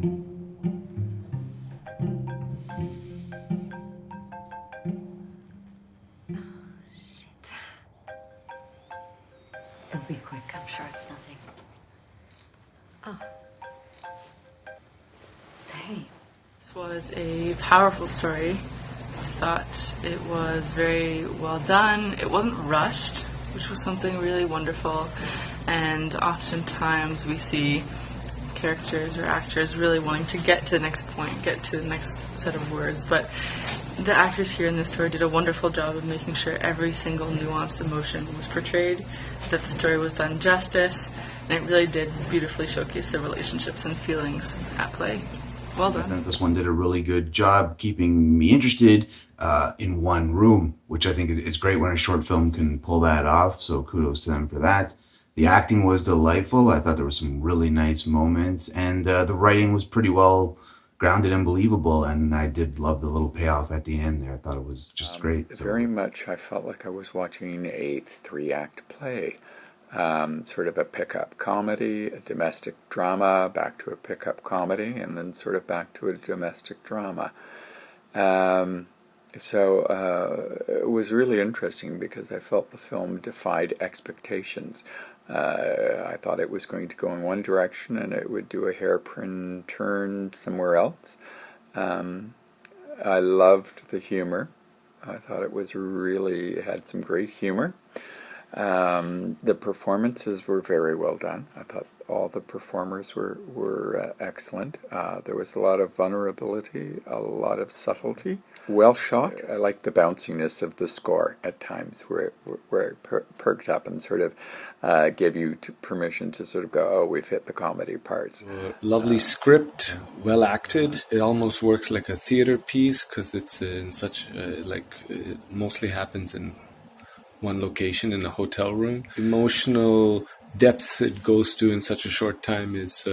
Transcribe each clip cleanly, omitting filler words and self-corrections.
Shit. It'll be quick. I'm sure it's nothing. Oh. Hey. This was a powerful story. I thought it was very well done. It wasn't rushed, which was something really wonderful. And oftentimes we see characters or actors really wanting to get to the next point, get to the next set of words. But the actors here in this story did a wonderful job of making sure every single nuanced emotion was portrayed, that the story was done justice, and it really did beautifully showcase the relationships and feelings at play. Well done. I think this one did a really good job keeping me interested in one room, which I think is great when a short film can pull that off, so kudos to them for that. The acting was delightful. I thought there were some really nice moments, and the writing was pretty well grounded and believable, and I did love the little payoff at the end there. I thought it was just great. So, very much, I felt like I was watching a 3-act play. Sort of a pickup comedy, a domestic drama, back to a pickup comedy, and then sort of back to a domestic drama. So it was really interesting because I felt the film defied expectations. I thought it was going to go in one direction and it would do a hairpin turn somewhere else. I loved the humor. I thought it was really had some great humor. The performances were very well done. I thought all the performers were excellent. There was a lot of vulnerability, a lot of subtlety. Well shot. I liked the bounciness of the score at times, where it perked up and sort of gave you permission to sort of go, oh, we've hit the comedy parts. Lovely script, well acted. It almost works like a theater piece because it's in such it mostly happens in one location in a hotel room. Emotional depth it goes to in such a short time is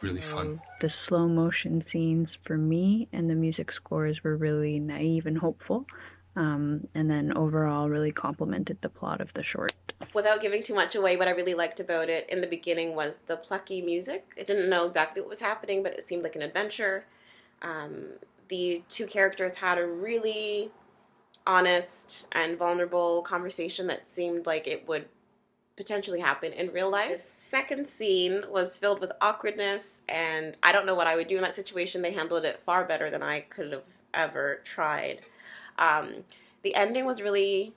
really fun. The slow motion scenes for me and the music scores were really naive and hopeful, and then overall really complemented the plot of the short. Without giving too much away, what I really liked about it in the beginning was the plucky music. I didn't know exactly what was happening, but it seemed like an adventure. The two characters had a really honest and vulnerable conversation that seemed like it would potentially happen in real life. The second scene was filled with awkwardness, and I don't know what I would do in that situation. They handled it far better than I could have ever tried. The ending was really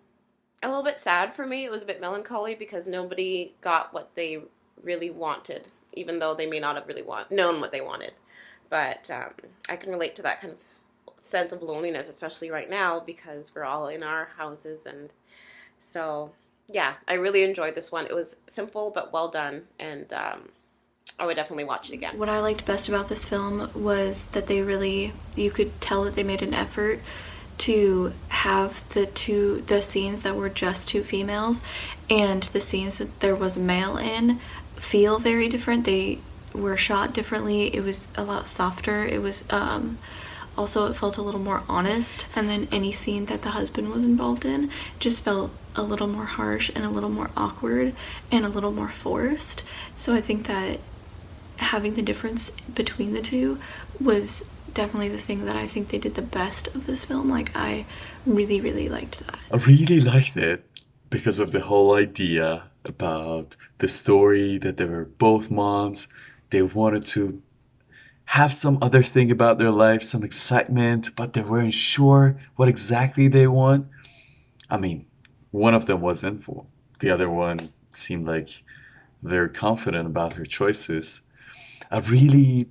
a little bit sad for me. It was a bit melancholy because nobody got what they really wanted, even though they may not have really known what they wanted. But I can relate to that kind of sense of loneliness, especially right now, because we're all in our houses. And so, yeah, I really enjoyed this one. It was simple but well done, and I would definitely watch it again. What I liked best about this film was that you could tell that they made an effort to have the scenes that were just two females and the scenes that there was a male in feel very different. They were shot differently. It was a lot softer. It was also, it felt a little more honest, and then any scene that the husband was involved in just felt a little more harsh and a little more awkward and a little more forced. So I think that having the difference between the two was definitely the thing that I think they did the best of this film. Like, I really, really liked that. I really liked it because of the whole idea about the story that they were both moms. They wanted to have some other thing about their life, some excitement, but they weren't sure what exactly they want. I mean, one of them wasn't. The other one seemed like very confident about her choices. I've really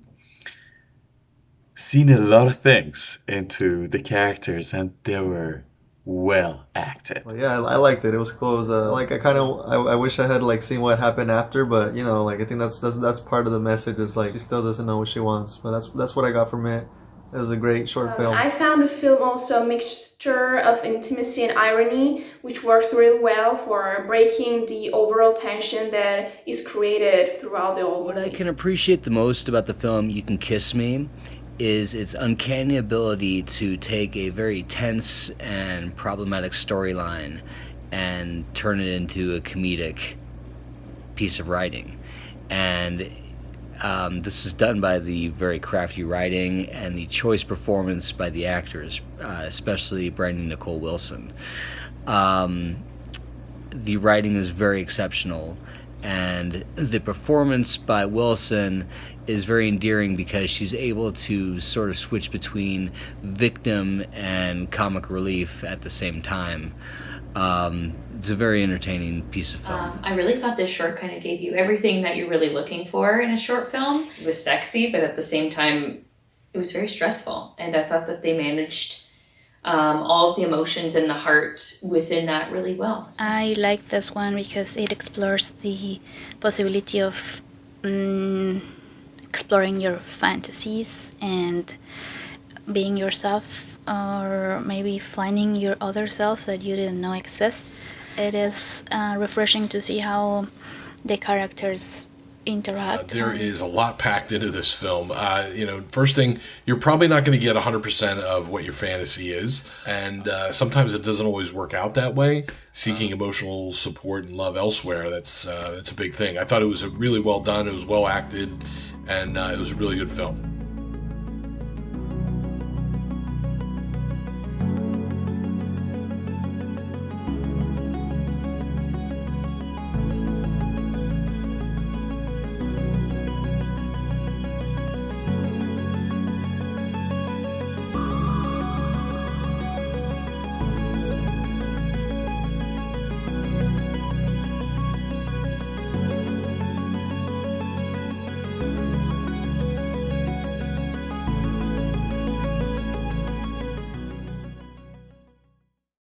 seen a lot of things into the characters, and they were well acted. Well, yeah, I liked it. It was cool. It was I wish I had seen what happened after, but I think that's part of the message. Is she still doesn't know what she wants, but that's what I got from it. It was a great short film. I found the film also a mixture of intimacy and irony, which works really well for breaking the overall tension that is created throughout the whole movie. What I can appreciate the most about the film You Can Kiss Me is its uncanny ability to take a very tense and problematic storyline and turn it into a comedic piece of writing. And This is done by the very crafty writing and the choice performance by the actors, especially Brandy Nicole Wilson. The writing is very exceptional, and the performance by Wilson is very endearing because she's able to sort of switch between victim and comic relief at the same time. It's a very entertaining piece of film. I really thought this short kind of gave you everything that you're really looking for in a short film. It was sexy, but at the same time, it was very stressful. And I thought that they managed all of the emotions and the heart within that really well. I like this one because it explores the possibility of exploring your fantasies and being yourself, or maybe finding your other self that you didn't know exists. It is refreshing to see how the characters interact. There is a lot packed into this film. First thing, you're probably not going to get 100% of what your fantasy is, and sometimes it doesn't always work out that way. Seeking emotional support and love elsewhere, that's a big thing. I thought it was really well done, it was well acted, and it was a really good film.